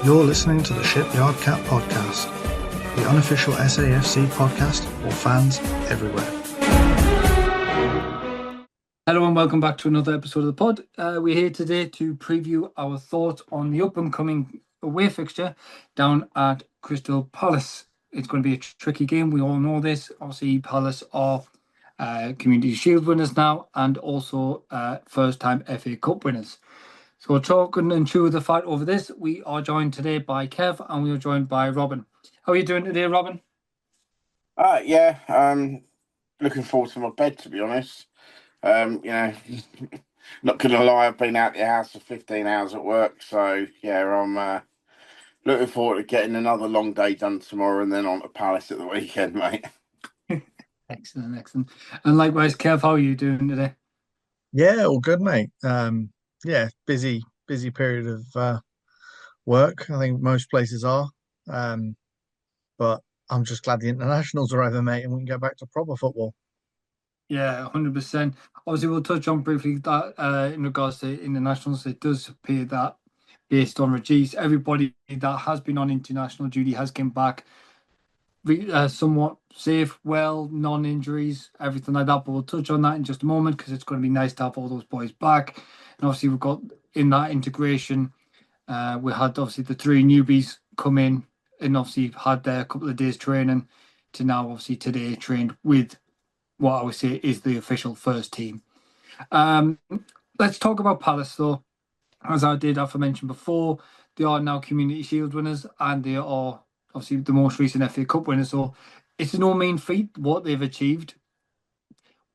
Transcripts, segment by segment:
You're listening to the Shipyard Cat Podcast, the unofficial SAFC podcast for fans everywhere. Hello and welcome back to another episode of the pod. We're here today to preview our thoughts on the up-and-coming away fixture down at Crystal Palace. It's going to be a tricky game. We all know this. Obviously, Palace are Community Shield winners now and also first-time FA Cup winners. So talking and chew the fight over this, we are joined today by Kev and we are joined by Robin. How are you doing today, Robin? Looking forward to my bed, to be honest. Not going to lie, I've been out the house for 15 hours at work. So, I'm looking forward to getting another long day done tomorrow and then on to Palace at the weekend, mate. Excellent. And likewise, Kev, how are you doing today? Yeah, all good, mate. Busy period of work. I think most places are. But I'm just glad the internationals are over, mate, and we can go back to proper football. Yeah, 100%. Obviously, we'll touch on briefly that in regards to internationals. It does appear that based on Regis, everybody that has been on international duty has come back somewhat safe, well, non-injuries, everything like that. But we'll touch on that in just a moment because it's going to be nice to have all those boys back. And obviously, we've got in that integration, we had obviously the three newbies come in and obviously had their couple of days training to now obviously today trained with what I would say is the official first team. Let's talk about Palace though. As I did aforemention before, they are now Community Shield winners and they are obviously the most recent FA Cup winners. So it's no mean feat what they've achieved.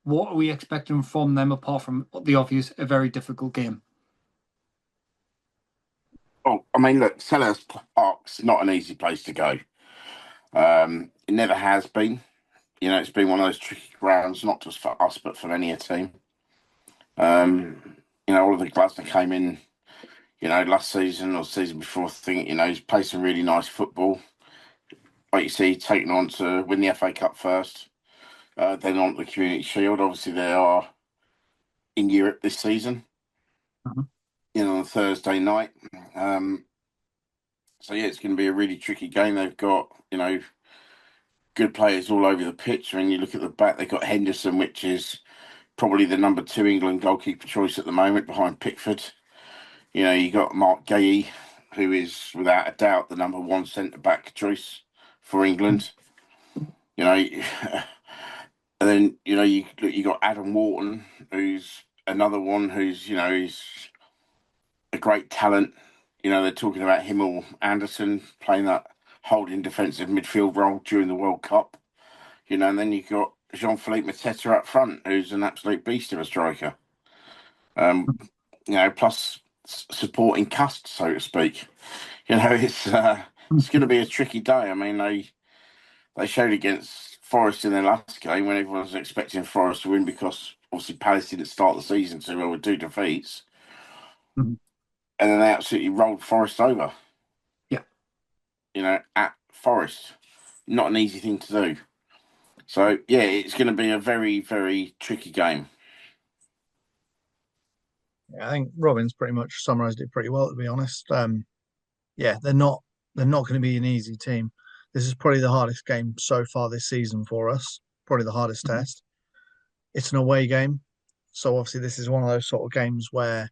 What are we expecting from them apart from the obvious, a very difficult game? Oh, I mean, look, Selhurst Park's not an easy place to go. It never has been. It's been one of those tricky grounds, not just for us, but for any team. All of the Glasgow came in, last season or season before, I think, he's played some really nice football. Like you see, taken on to win the FA Cup first, then on to the Community Shield. Obviously, they are in Europe this season, on a Thursday night. It's going to be a really tricky game. They've got, good players all over the pitch. I mean, you look at the back, they've got Henderson, which is probably the number 2 England goalkeeper choice at the moment behind Pickford. You got Mark Gay, who is without a doubt the number 1 centre-back choice for England. And then, you got Adam Wharton, who's another one who's, he's a great talent. They're talking about him or Anderson playing that holding defensive midfield role during the World Cup. And then you've got Jean-Philippe Mateta up front, who's an absolute beast of a striker. Plus supporting cast, so to speak. It's going to be a tricky day. I mean, they showed against Forest in their last game when everyone was expecting Forest to win because obviously Palace didn't start the season too well with 2 defeats. Mm-hmm. And then they absolutely rolled Forest over. Yeah. At Forest. Not an easy thing to do. So, yeah, it's going to be a very, very tricky game. Yeah, I think Robin's pretty much summarised it pretty well, to be honest. They're not going to be an easy team. This is probably the hardest game so far this season for us. Probably the hardest test. It's an away game. So, obviously, this is one of those sort of games where,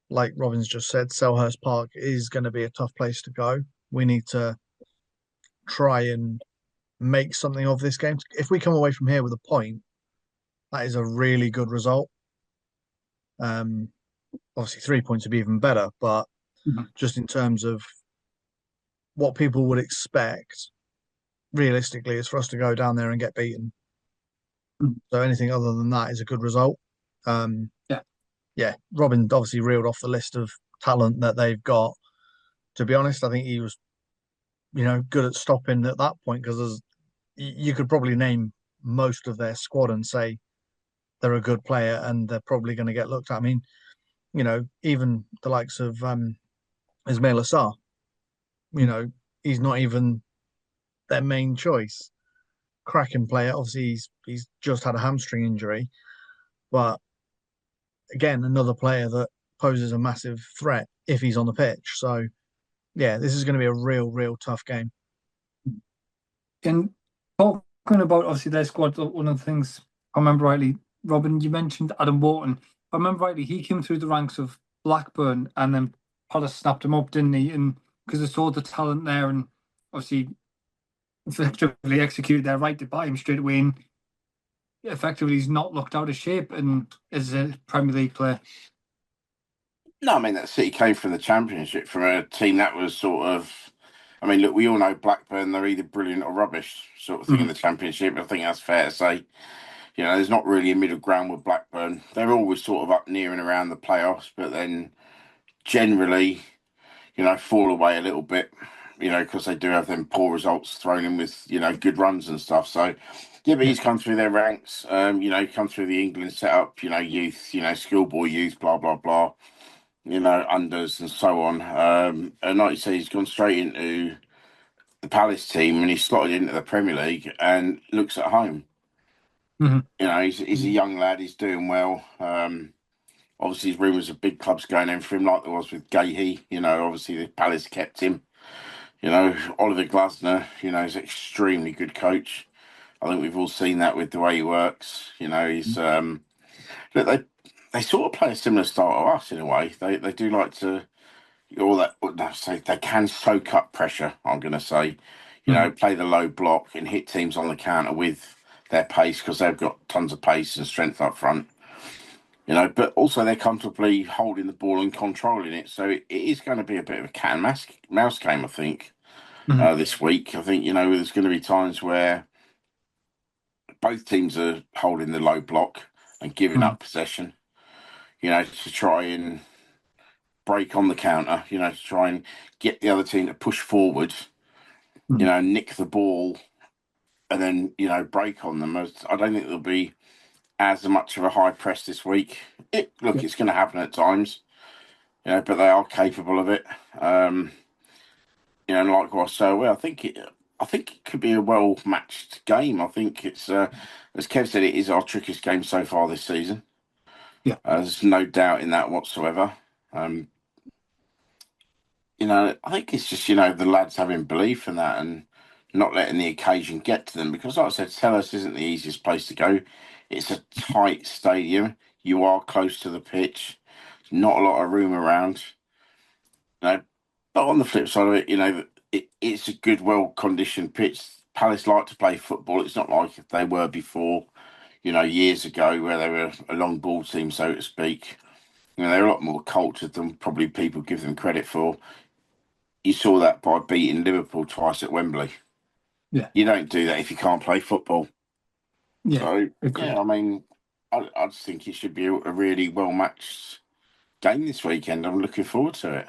like Robin's just said, Selhurst Park is going to be a tough place to go. We need to try and make something of this game. If we come away from here with a point, that is a really good result. Obviously 3 points would be even better, but just in terms of what people would expect, realistically, is for us to go down there and get beaten. So anything other than that is a good result. Robin obviously reeled off the list of talent that they've got. To be honest, I think he was, good at stopping at that point because you could probably name most of their squad and say they're a good player and they're probably going to get looked at. I mean, even the likes of Ismail Assar, he's not even their main choice. Cracking player. Obviously, he's just had a hamstring injury, but again, another player that poses a massive threat if he's on the pitch. So, yeah, this is going to be a real tough game. And talking about obviously their squad, one of the things, if I remember rightly, Robin, you mentioned Adam Wharton. If I remember rightly, he came through the ranks of Blackburn and then Palace snapped him up, didn't he? And because they saw the talent there and obviously effectively executed their right to buy him straight away. And effectively, he's not looked out of shape and as a Premier League player. No, I mean, that City came from the Championship, from a team that was sort of. I mean, look, we all know Blackburn, they're either brilliant or rubbish, sort of thing in the Championship. I think that's fair to say. You know, there's not really a middle ground with Blackburn. They're always sort of up near and around the playoffs, but then generally, you know, fall away a little bit, you know, because they do have them poor results thrown in with, you know, good runs and stuff. So, yeah, but he's come through their ranks, you know, come through the England setup, you know, youth, you know, schoolboy youth, blah, blah, blah, you know, unders and so on. And like you say, he's gone straight into the Palace team and he's slotted into the Premier League and looks at home. Mm-hmm. You know, he's a young lad, he's doing well. Obviously, there's rumours of big clubs going in for him, like there was with Gahey. You know, obviously the Palace kept him. You know, Oliver Glasner, you know, is an extremely good coach. I think we've all seen that with the way he works. You know, he's look, they sort of play a similar style to us in a way. They do like to all that. No, say they can soak up pressure. I'm going to say, you know, play the low block and hit teams on the counter with their pace because they've got tons of pace and strength up front. You know, but also they're comfortably holding the ball and controlling it. So it is going to be a bit of a cat and mouse game, I think, this week. I think, you know, there's going to be times where both teams are holding the low block and giving up possession, you know, to try and break on the counter, you know, to try and get the other team to push forward, you know, nick the ball and then, you know, break on them. I don't think there'll be as much of a high press this week. Look, it's going to happen at times. You know, but they are capable of it. You know, and likewise, so well, I think it could be a well matched game. I think it's, as Kev said, it is our trickiest game so far this season. Yeah, there's no doubt in that whatsoever. You know, I think it's just, you know, the lads having belief in that and not letting the occasion get to them. Because, like I said, Selhurst isn't the easiest place to go. It's a tight stadium. You are close to the pitch. Not a lot of room around. You know, but on the flip side of it, you know, it's a good, well-conditioned pitch. Palace like to play football. It's not like they were before, you know, years ago where they were a long ball team, so to speak. You know, they're a lot more cultured than probably people give them credit for. You saw that by beating Liverpool twice at Wembley. yeah, You don't do that if you can't play football. yeah. So, Agreed. yeah, I mean, I just think it should be a really well-matched game this weekend. I'm looking forward to it.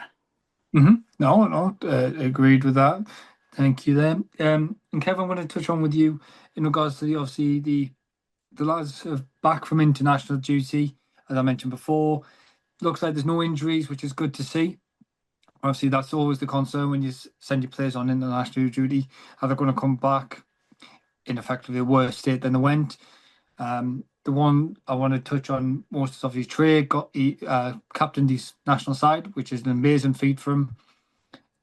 No, agreed with that. Thank you there. And Kevin, I want to touch on with you in regards to obviously the lads are back from international duty, as I mentioned before. Looks like there's no injuries, which is good to see. Obviously, that's always the concern when you send your players on international duty. Are they going to come back in effectively a worse state than they went? The one I want to touch on most is obviously Trey captained his national side, which is an amazing feat for him.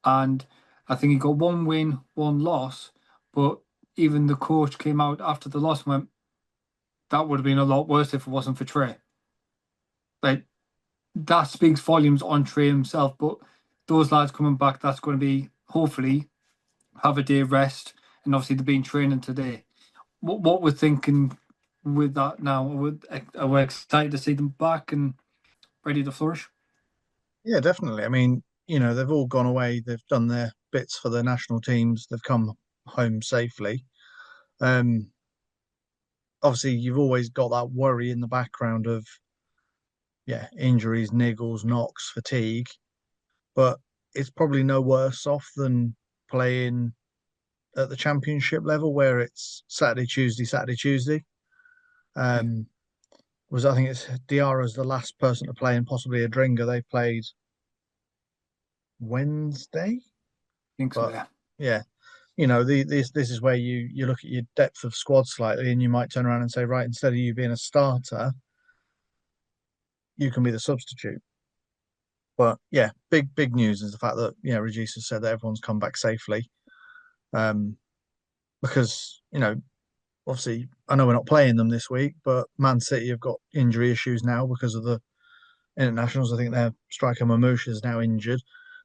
And I think he got one win, one loss. But even the coach came out after the loss and went, that would have been a lot worse if it wasn't for Trey. Like, that speaks volumes on Trey himself. But those lads coming back, that's going to be hopefully have a day of rest. And obviously, they've been training today. What we're thinking with that now, are we excited to see them back and ready to flourish? Yeah, definitely. I mean, you know, they've all gone away. They've done their bits for their national teams. They've come home safely. Um, Obviously, you've always got that worry in the background of, yeah, injuries, niggles, knocks, fatigue. But it's probably no worse off than playing at the championship level where it's Saturday, Tuesday, Saturday, Tuesday. I think it's Diarra's the last person to play and possibly a Drinker. They played Wednesday, Think so, but yeah. yeah, you know, this is where you look at your depth of squad slightly, and you might turn around and say, right, instead of you being a starter, you can be the substitute. But yeah, big news is the fact that Regis has said that everyone's come back safely. Because obviously I know we're not playing them this week, but Man City have got injury issues now because of the internationals. I think their striker Mamouche is now injured,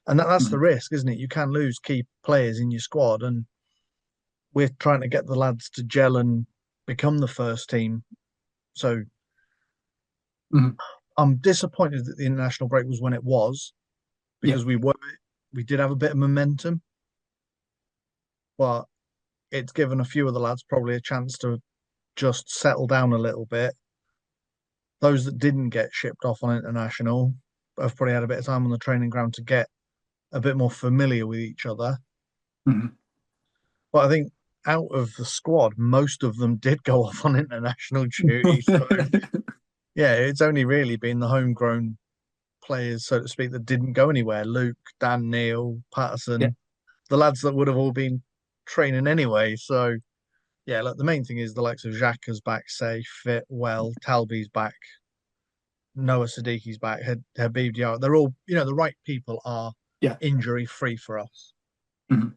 and that's the Mhm. risk, isn't it? You can lose key players in your squad, and we're trying to get the lads to gel and become the first team. So Mhm. I'm disappointed that the international break was when it was Yeah. because we did have a bit of momentum, but it's given a few of the lads probably a chance to just settle down a little bit. Those that didn't get shipped off on international have probably had a bit of time on the training ground to get a bit more familiar with each other. Mhm. But I think out of the squad, most of them did go off on international duty. So yeah, it's only really been the homegrown players, so to speak, that didn't go anywhere. Luke, Dan, Neil, Yeah. Patterson, the lads that would have all been training anyway. So yeah, look, the main thing is the likes of Xhaka's back, safe, fit, well, Talby's back, Noah Sadiqi's back, Habib Diarra. They're all, the right people are Yeah. injury free for us. Mhm.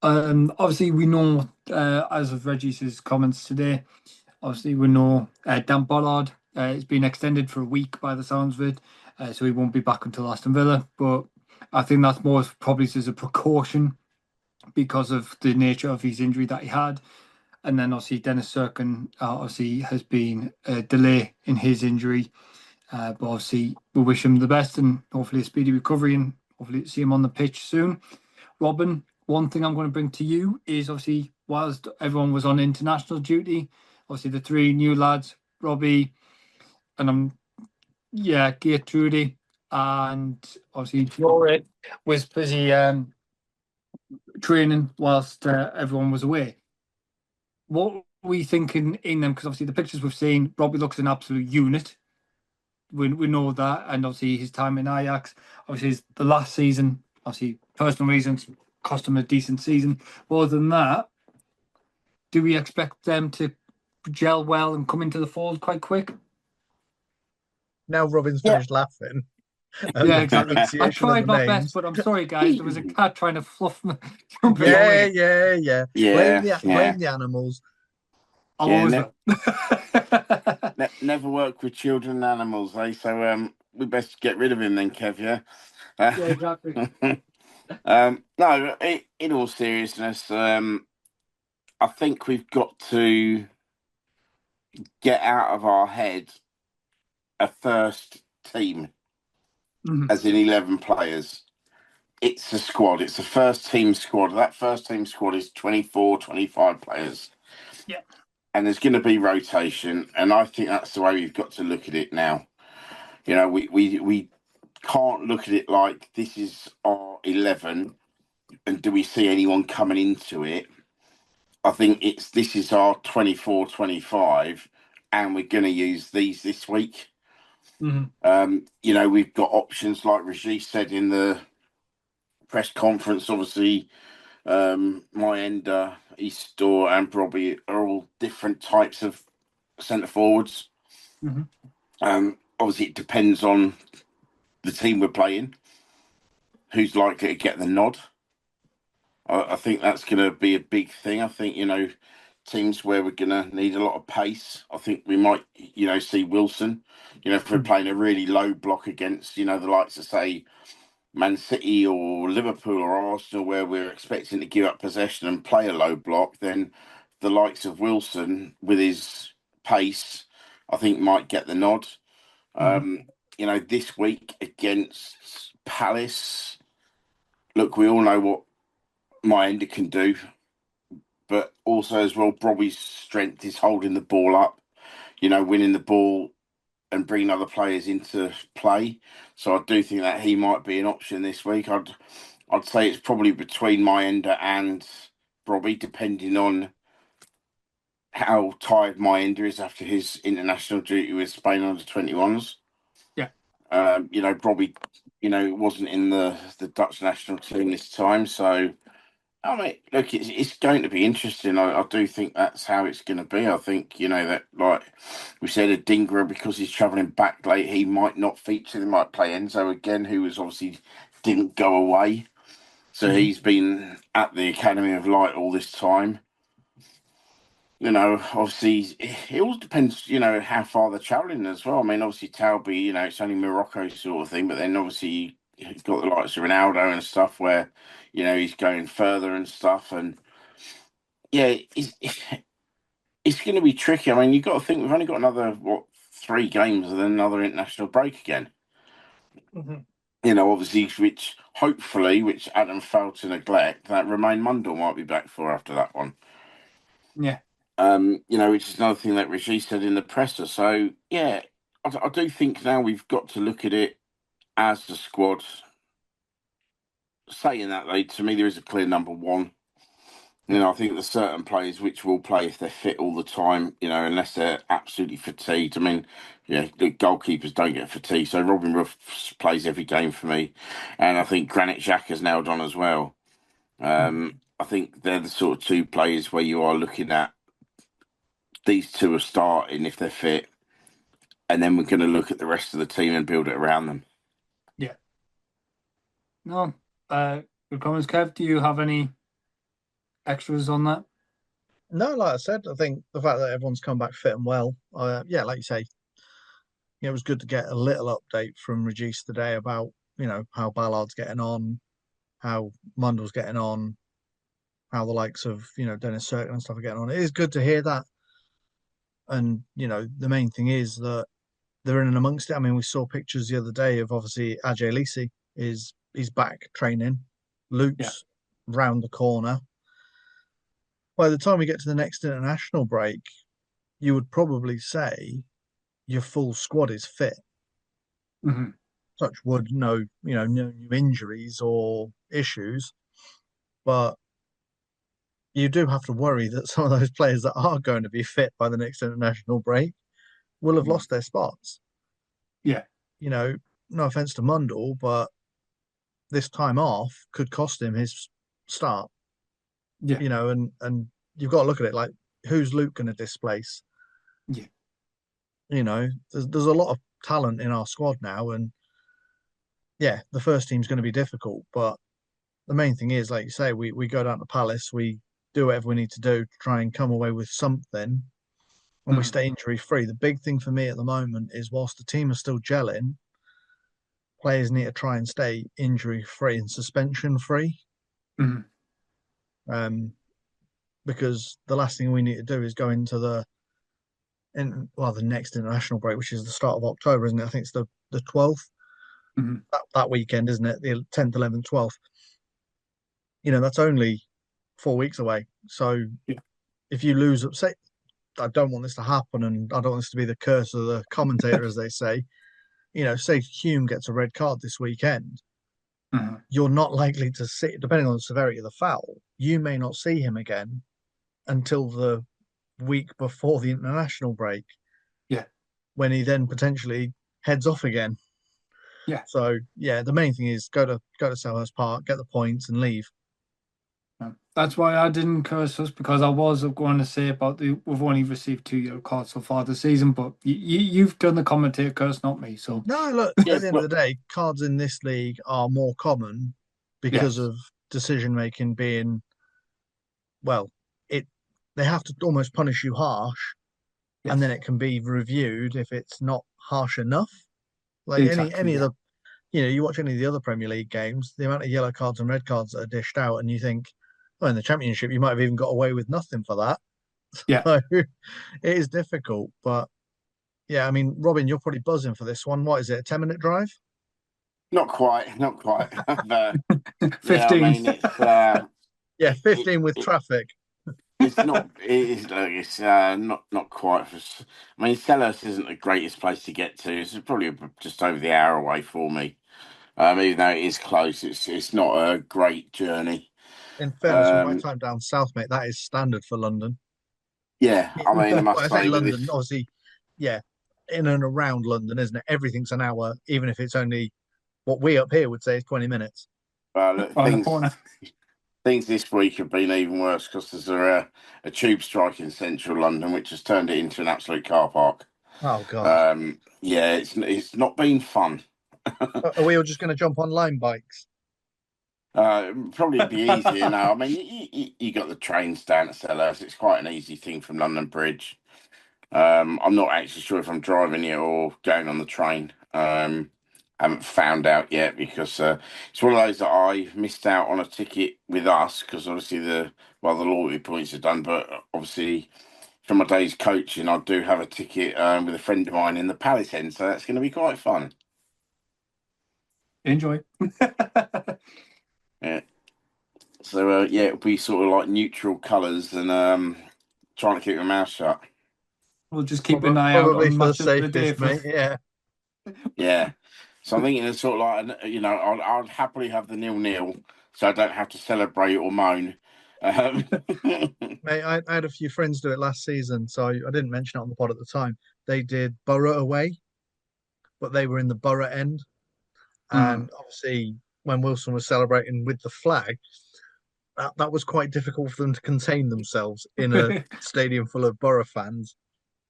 Obviously, we know, as of Reggie's comments today, obviously we know Dan Bollard has been extended for a week by the sounds of it, so he won't be back until Aston Villa. But I think that's more probably as a precaution because of the nature of his injury that he had. And then obviously Dennis Cirkin obviously has been a delay in his injury. But obviously we wish him the best and hopefully a speedy recovery and hopefully see him on the pitch soon. Robin, one thing I'm going to bring to you is obviously whilst everyone was on international duty, obviously the three new lads, Robbie and Gertrude and obviously Jory was busy training whilst everyone was away. What were we thinking in them? Because obviously the pictures we've seen, Robbie looks an absolute unit. We know that, and obviously his time in Ajax, obviously the last season, obviously personal reasons cost him a decent season. But other than that, do we expect them to gel well and come into the fold quite quick? Now Robin's Yeah. finished laughing at Yeah, the exactly. I pronunciation of tried the my best, names. but I'm sorry, guys. There was a cat trying to fluff me, jump in my Yeah, way. yeah. Yeah, yeah, Blame the animals. I'll yeah. always will. Never work with children and animals, eh? So we best get rid of him then, Kev. Yeah. Yeah, exactly. No, in all seriousness, I think we've got to get out of our head a first team, Mhm. as in 11 players. It's a squad. It's a first team squad. That first team squad is 24, 25 players. Yeah. And there's going to be rotation. And I think that's the way we've got to look at it now. We can't look at it like this is our 11 and do we see anyone coming into it? I think this is our 24, 25, and we're going to use these this week. Mhm. We've got options like Rajiv said in the press conference. Obviously, Myenda, Eastdoor, and Robbie are all different types of centre forwards. Mhm. Obviously, it depends on the team we're playing, who's likely to get the nod. I think that's going to be a big thing. I think, teams where we're going to need a lot of pace, I think we might, see Wilson, if we're Mhm. playing a really low block against, the likes of, say, Man City or Liverpool or Arsenal, where we're expecting to give up possession and play a low block, then the likes of Wilson with his pace, I think might get the nod. Mhm. This week against Palace, look, we all know what Myenda can do, but also as well, Bobby's strength is holding the ball up, winning the ball and bringing other players into play. So I do think that he might be an option this week. I'd say it's probably between Myenda and Bobby, depending on how tired Myenda is after his international duty with Spain under 21s. Yeah. Bobby, wasn't in the Dutch national team this time, so I mean, look, it's going to be interesting. I do think that's how it's going to be. I think, that, like we said, Adingra, because he's travelling back late, he might not feature. They might play Enzo again, who was obviously didn't go away. So he's been at the Academy of Light all this time. Obviously, it all depends, how far they're travelling as well. I mean, obviously, Talby, it's only Morocco sort of thing, but then obviously you've got the likes of Ronaldo and stuff where, he's going further and stuff. And yeah, it's going to be tricky. I mean, you've got to think we've only got another, 3 games and then another international break again. Mhm. Obviously, which Adam failed to neglect, that Romain Mundle might be back for after that one. Yeah. Which is another thing that Regis said in the presser. So, yeah, I do think now we've got to look at it as the squad. Saying that, though, to me, there is a clear number one. I think there's certain players which will play if they're fit all the time, unless they're absolutely fatigued. I mean, the goalkeepers don't get fatigued. So Robin Ruff plays every game for me. And I think Granit Xhaka's nailed on as well. I think they're the sort of 2 players where you are looking at these 2 are starting if they're fit. And then we're going to look at the rest of the team and build it around them. Yeah. No. Good comments, Kev. Do you have any extras on that? No, like I said, I think the fact that everyone's come back fit and well, yeah, like you say, it was good to get a little update from Regis today about, how Ballard's getting on, how Mundle's getting on, how the likes of, Dennis Cirkin and stuff are getting on. It is good to hear that. And, the main thing is that they're in and amongst it. I mean, we saw pictures the other day of obviously Ajay Lisi he's back training. Luke's round the corner. By the time we get to the next international break, you would probably say your full squad is fit. Mm-hmm. Touch wood, no new injuries or issues, but you do have to worry that some of those players that are going to be fit by the next international break will have lost their spots. Yeah. No offense to Mundle, but this time off could cost him his start. Yeah. And you've got to look at it like, who's Luke going to displace? Yeah. There's a lot of talent in our squad now, and yeah, the first team's going to be difficult, but the main thing is, like you say, we go down to Palace, we do whatever we need to do to try and come away with something, and we stay injury free. The big thing for me at the moment is, whilst the team are still gelling, players need to try and stay injury free and suspension free. Because the last thing we need to do is go into the next international break, which is the start of October, isn't it? I think it's the 12th. That weekend, isn't it? The 10th, 11th, 12th. That's only 4 weeks away. So if you lose, say, I don't want this to happen, and I don't want this to be the curse of the commentator, as they say. Say Hume gets a red card this weekend, you're not likely to see, depending on the severity of the foul, you may not see him again until the week before the international break. Yeah. When he then potentially heads off again. Yeah. So yeah, the main thing is go to Selhurst Park, get the points, and leave. That's why I didn't curse us, because I was going to say about we've only received 2 yellow cards so far this season, but you've done the commentator curse, not me. So no, look, at the end of the day, cards in this league are more common because of decision making being, well, they have to almost punish you harsh, and then it can be reviewed if it's not harsh enough. Like any of the, you watch any of the other Premier League games, the amount of yellow cards and red cards that are dished out, and you think, well, in the Championship, you might have even got away with nothing for that. Yeah. So it is difficult, but yeah, I mean, Robin, you're probably buzzing for this one. What is it, a 10-minute drive? Not quite. But, 15. Yeah, I mean, it's 15 with traffic. It's not. It's not quite. I mean, Selhurst isn't the greatest place to get to. It's probably just over the hour away for me. Even though it is close, it's not a great journey. In fairness, with my time down south, mate, that is standard for London. Yeah, I mean, I must I say, say with London, this, obviously, yeah, in and around London, isn't it? Everything's an hour, even if it's only what we up here would say is 20 minutes. look, On the corner. Things this week have been even worse because there's a tube strike in central London, which has turned it into an absolute car park. Oh God. Yeah, it's not been fun. Are we all just going to jump on line bikes? Probably be easier now. I mean, you got the trains down to Sellers. It's quite an easy thing from London Bridge. I'm not actually sure if I'm driving it or going on the train. Haven't found out yet because it's one of those that I missed out on a ticket with us because obviously the loyalty points are done, but obviously from my days coaching, I do have a ticket with a friend of mine in the Palace End, so that's going to be quite fun. Enjoy. Yeah. So yeah, it'll be sort of like neutral colours and trying to keep my mouth shut. We'll just keep an eye out Probably on for the match of the day. safest, mate. Yeah. Yeah. So I'm thinking it's sort of like, I'd happily have the 0-0 so I don't have to celebrate or moan. Mate, I had a few friends do it last season, so I didn't mention it on the pod at the time. They did Borough away, but they were in the Borough end. And obviously, when Wilson was celebrating with the flag, that was quite difficult for them to contain themselves in a stadium full of Borough fans.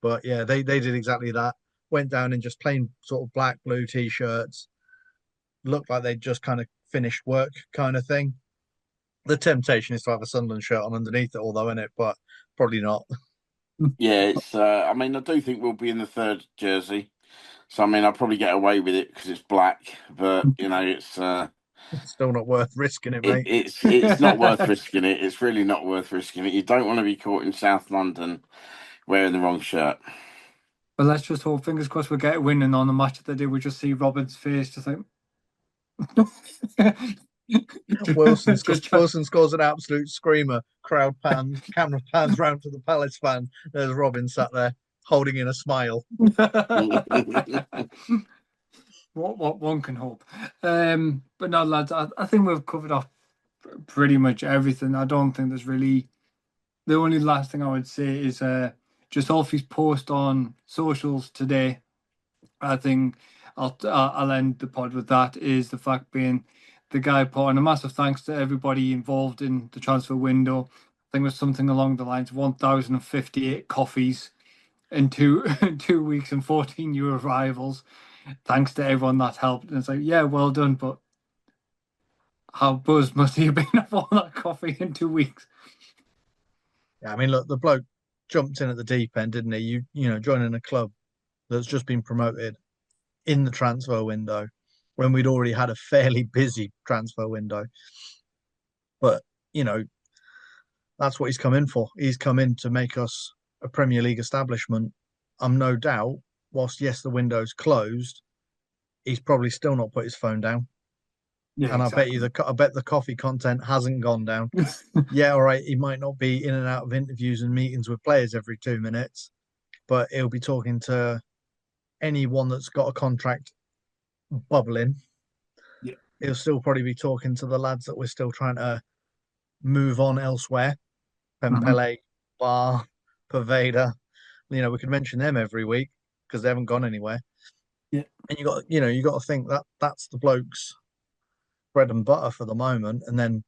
But yeah, they did exactly that. Went down in just plain sort of black, blue t-shirts. Looked like they'd just kind of finished work kind of thing. The temptation is to have a Sunderland shirt on underneath it, although in it, but probably not. Yeah, it's. I mean, I do think we'll be in the third jersey, so I mean, I'll probably get away with it because it's black. But it's Still not worth risking it, mate. it's not worth risking it. It's really not worth risking it. You don't want to be caught in South London wearing the wrong shirt. But let's just hope, fingers crossed, we get a win, and on the match of the day, we just see Robin's face, just like. Wilson Just Wilson scores an absolute screamer. Crowd pans, camera pans round to the Palace fan. There's Robin sat there holding in a smile. what one can hope. But no, lads, I think we've covered off pretty much everything. I don't think there's really the only last thing I would say is just Alfie's post on socials today. I think I'll end the pod with that. Is the fact being the guy put on a massive thanks to everybody involved in the transfer window. I think it was something along the lines of 1,058 coffees in 2 weeks and 14 new arrivals. Thanks to everyone that helped. And it's like, yeah, well done, but how buzzed must he have been of all that coffee in 2 weeks? Yeah, I mean, look, the bloke jumped in at the deep end, didn't he? You know, joining a club that's just been promoted in the transfer window when we'd already had a fairly busy transfer window. But, that's what he's come in for. He's come in to make us a Premier League establishment. I'm no doubt, whilst yes, the window's closed, he's probably still not put his phone down. Yeah, and exactly. I bet the coffee content hasn't gone down. Yeah, all right, he might not be in and out of interviews and meetings with players every 2 minutes, but he'll be talking to anyone that's got a contract bubbling. Yeah. He'll still probably be talking to the lads that we're still trying to move on elsewhere. Pempele, Bar, Paveda. We could mention them every week because they haven't gone anywhere. Yeah. And you got to think that that's the blokes' bread and butter for the moment. And then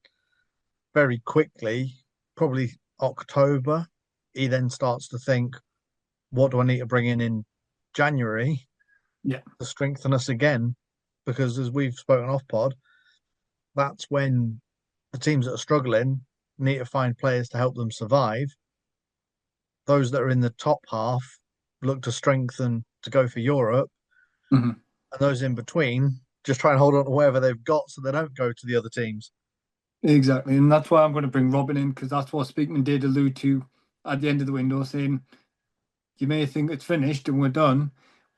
very quickly, probably October, he then starts to think, what do I need to bring in January to strengthen us again? Because as we've spoken off pod, that's when the teams that are struggling need to find players to help them survive. Those that are in the top half look to strengthen to go for Europe. Mm-hmm. And those in between just try and hold on to whatever they've got so they don't go to the other teams. Exactly. And that's why I'm going to bring Robin in, because that's what Speakman did allude to at the end of the window, saying you may think it's finished and we're done,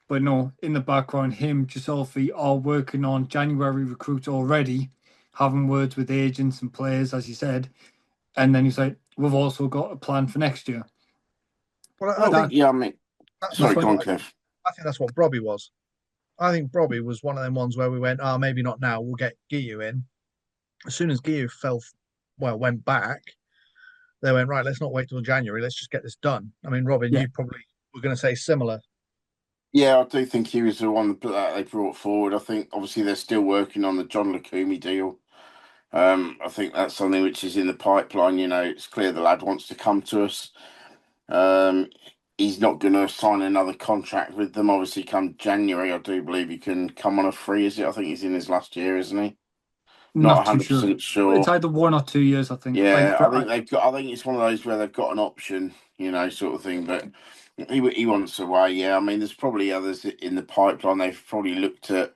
but no, in the background, him, Giuseppe are working on January recruits already, having words with agents and players, as you said. And then he's like, we've also got a plan for next year. Well, I think, yeah, I mean, sorry, go on, Kev. I think that's what Brobby was. I think Brobby was one of them ones where we went, maybe not now, we'll get Guiu in. As soon as Guiu went back, they went, right, let's not wait till January, let's just get this done. I mean, Robin, you probably were going to say similar. Yeah, I do think he was the one that they brought forward. I think obviously they're still working on the John Lukumi deal. I think that's something which is in the pipeline. It's clear the lad wants to come to us. He's not going to sign another contract with them. Obviously, come January, I do believe he can come on a free. Is it? I think he's in his last year, isn't he? Not Not too sure. 100% It's sure. either 1 or 2 years, I think. Yeah, I think they've got. I think it's one of those where they've got an option, sort of thing. But he wants away. Yeah, I mean, there's probably others in the pipeline. They've probably looked at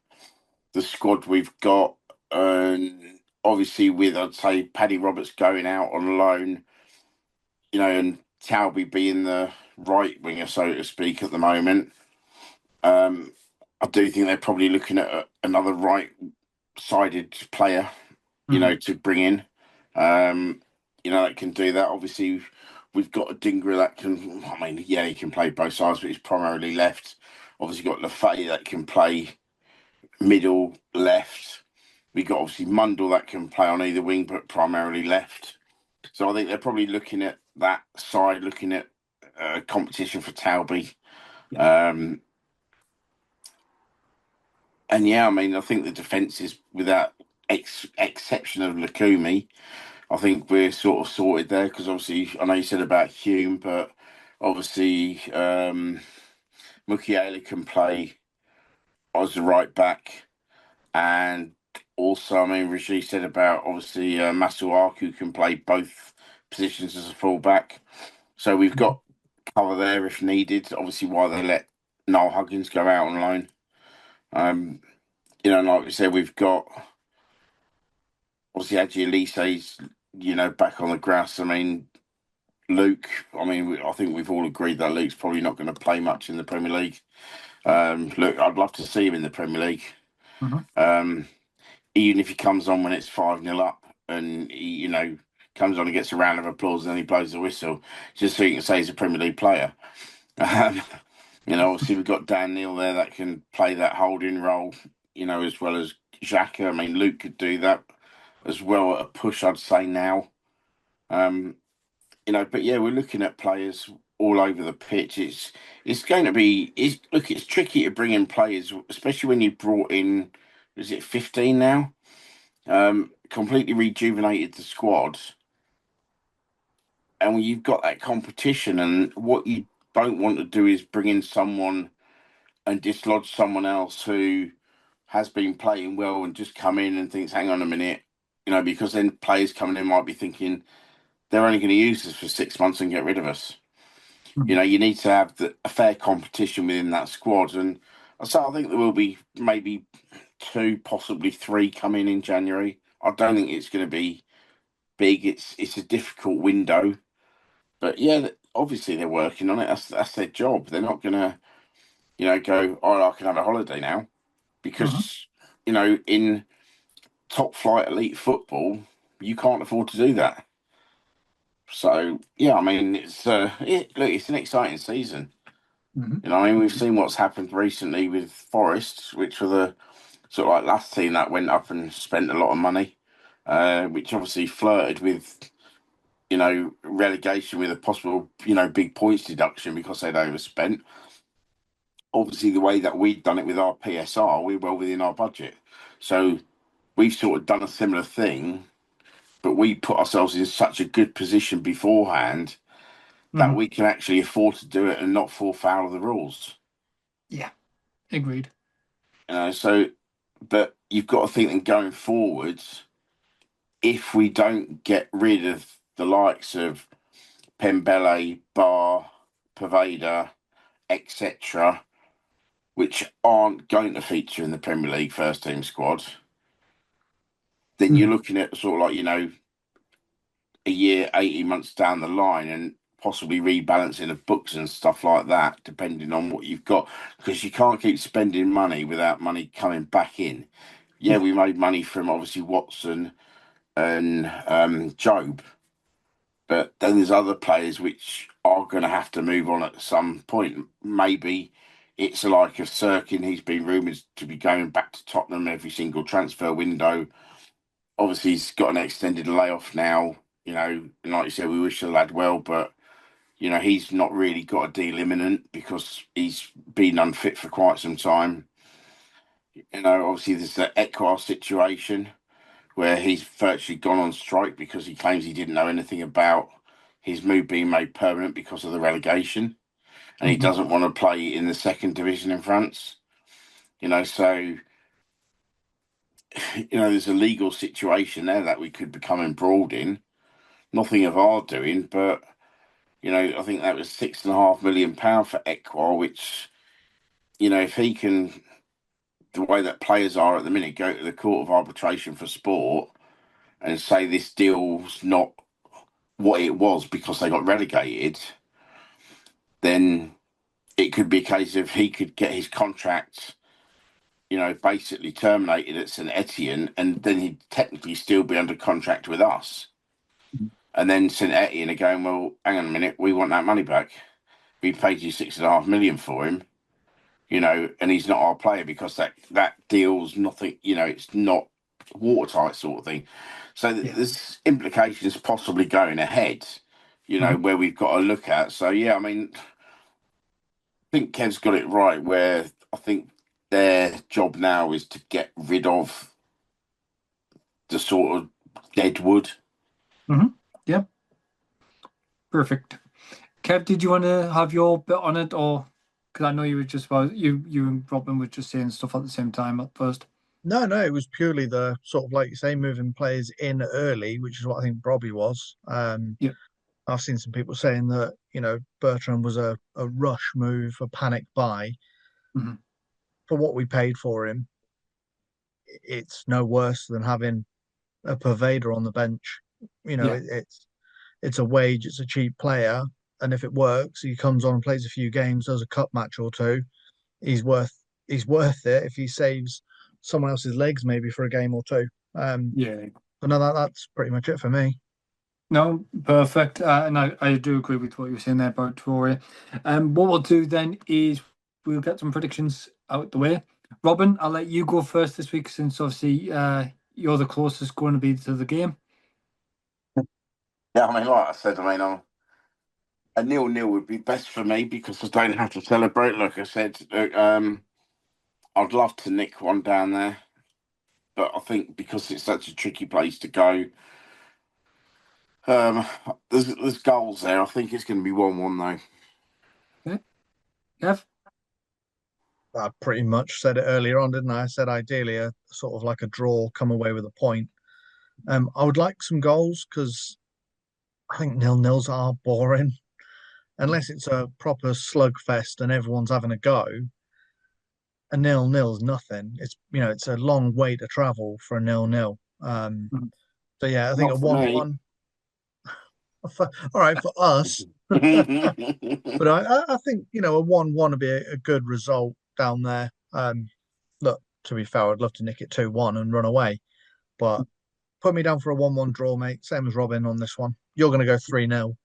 the squad we've got, and obviously with I'd say Paddy Roberts going out on loan, and Talby being the right winger, so to speak, at the moment. I do think they're probably looking at another right-sided player, to bring in. That can do that. Obviously, we've got a Dingra that can. I mean, yeah, he can play both sides, but he's primarily left. Obviously, got Lafay that can play middle left. We got obviously Mundell that can play on either wing, but primarily left. So I think they're probably looking at that side, looking at competition for Talby. Yeah. And yeah, I mean, I think the defence is, without exception of Lukumi, I think we're sort of sorted there, because obviously, I know you said about Hume, but obviously, Mukiele can play as the right back. And also, I mean, Rajiv said about, obviously, Masuaku can play both positions as a fullback. So we've got cover there if needed. Obviously, why they let Noel Huggins go out on loan. Like we said, we've got obviously Adji Elise's, back on the grass. I mean, Luke, I think we've all agreed that Luke's probably not going to play much in the Premier League. Look, I'd love to see him in the Premier League. Even if he comes on when it's 5-0 up and he, comes on and gets a round of applause and then he blows the whistle, just so you can say he's a Premier League player. Obviously we've got Dan Neil there that can play that holding role, as well as Xhaka. I mean, Luke could do that as well at a push, I'd say now. But yeah, we're looking at players all over the pitch. It's going to be, it's tricky to bring in players, especially when you brought in, is it 15 now? Completely rejuvenated the squad. And when you've got that competition, and what you don't want to do is bring in someone and dislodge someone else who has been playing well and just come in and thinks, hang on a minute, because then players coming in might be thinking they're only going to use us for 6 months and get rid of us. You need to have a fair competition within that squad. And so I think there will be maybe 2, possibly 3 coming in January. I don't think it's going to be big. It's a difficult window. But yeah, obviously they're working on it. That's their job. They're not going to, go, oh, I can have a holiday now. Because, in top flight elite football, you can't afford to do that. So yeah, I mean, it's an exciting season. We've seen what's happened recently with Forest, which were the sort of like last team that went up and spent a lot of money, which obviously flirted with, relegation with a possible, big points deduction because they'd overspent. Obviously, the way that we'd done it with our PSR, we're well within our budget. So we've sort of done a similar thing, but we put ourselves in such a good position beforehand that we can actually afford to do it and not fall foul of the rules. Yeah, agreed. But you've got to think that going forwards, if we don't get rid of the likes of Pembele, Bar, Paveda, etc., which aren't going to feature in the Premier League first team squad, then you're looking at sort of like, a year, 18 months down the line and possibly rebalancing of books and stuff like that, depending on what you've got, because you can't keep spending money without money coming back in. Yeah, we made money from obviously Watson and Job, but then there's other players which are going to have to move on at some point. Maybe it's like a Sirkin. He's been rumoured to be going back to Tottenham every single transfer window. Obviously, he's got an extended layoff now. And like you said, we wish the lad well, but he's not really got a deal imminent because he's been unfit for quite some time. Obviously there's the Ekwar situation, where he's virtually gone on strike because he claims he didn't know anything about his move being made permanent because of the relegation, and he doesn't want to play in the second division in France. So there's a legal situation there that we could become embroiled in. Nothing of our doing, but I think that was £6.5 million for Ekwar, which if he can, the way that players are at the minute, go to the Court of Arbitration for Sport and say this deal's not what it was because they got relegated, then it could be a case of he could get his contract, basically terminated at St Etienne, and then he'd technically still be under contract with us. And then St Etienne are going, well, hang on a minute, we want that money back. We paid you £6.5 million for him, and he's not our player because that deal's nothing, it's not watertight sort of thing. So there's implications possibly going ahead, where we've got to look at. So, I mean, I think Kev's got it right, where I think their job now is to get rid of the sort of dead wood. Yeah. Perfect. Kev, did you want to have your bit on it, or because I know you were just about you and Robin were just saying stuff at the same time at first? No, it was purely the sort of, like you say, moving players in early, which is what I think Robbie was. I've seen some people saying that, Bertrand was a rush move, a panic buy. For what we paid for him, it's no worse than having a Pervader on the bench. It's a wage, it's a cheap player, and if it works, he comes on and plays a few games, does a cup match or two, he's worth it if he saves someone else's legs maybe for a game or two. But no, that's pretty much it for me. No, perfect. And I do agree with what you were saying there about Traore. What we'll do then is we'll get some predictions out the way. Robin, I'll let you go first this week since obviously you're the closest going to be to the game. Yeah, I mean, like I said, a 0-0 would be best for me because I don't have to celebrate. Like I said, I'd love to nick one down there, but I think because it's such a tricky place to go, there's goals there. I think it's going to be 1-1 though. Okay. Kev? I pretty much said it earlier on, didn't I? I said ideally a sort of like a draw, come away with a point. I would like some goals because I think 0-0s are boring. Unless it's a proper slugfest and everyone's having a go, a 0-0 is nothing. It's a long way to travel for a 0-0. So yeah, I think a 1-1. All right for us, but I think a 1-1 would be a good result down there. Look, to be fair, I'd love to nick it 2-1 and run away, but put me down for a 1-1 draw, mate. Same as Robin on this one. You're going to go 3-0.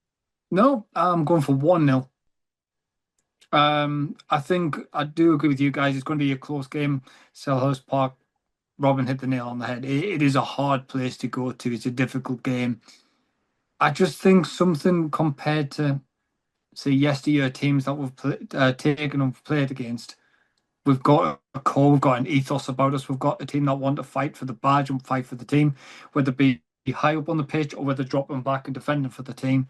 No, I'm going for 1-0. I think I do agree with you guys. It's going to be a close game. Selhurst Park, Robin hit the nail on the head. It is a hard place to go to. It's a difficult game. I just think something compared to, say, yesteryear teams that we've taken and played against, we've got a core, we've got an ethos about us. We've got a team that want to fight for the badge and fight for the team, whether it be high up on the pitch or whether dropping back and defending for the team.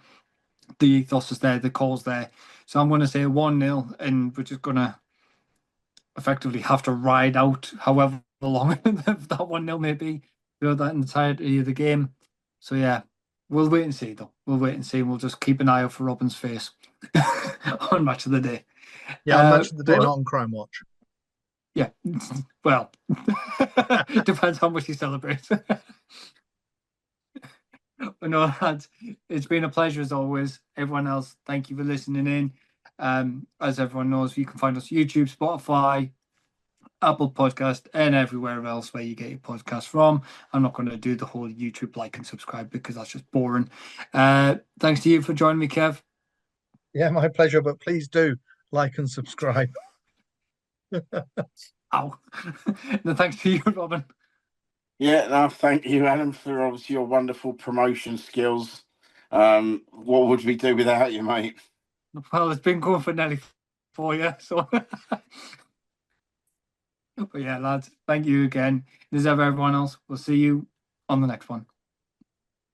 The ethos is there, the call's there. So I'm going to say 1-0, and we're just going to effectively have to ride out however long that 1-0 may be, that entirety of the game. So yeah, we'll wait and see though. We'll wait and see, and we'll just keep an eye out for Robin's face on Match of the Day. Yeah, on Match of the Day, not on Crime Watch. Yeah, well, depends how much he celebrates. But no, lads, it's been a pleasure as always. Everyone else, thank you for listening in. As everyone knows, you can find us YouTube, Spotify, Apple Podcast, and everywhere else where you get your podcast from. I'm not going to do the whole YouTube like and subscribe because that's just boring. Thanks to you for joining me, Kev. Yeah, my pleasure. But please do like and subscribe. Ow. No, thanks to you, Robin. Yeah, no, thank you, Adam, for obviously your wonderful promotion skills. What would we do without you, mate? Well, it's been going for nearly 4 years, so. But yeah, lads, thank you again. As ever, everyone else, we'll see you on the next one.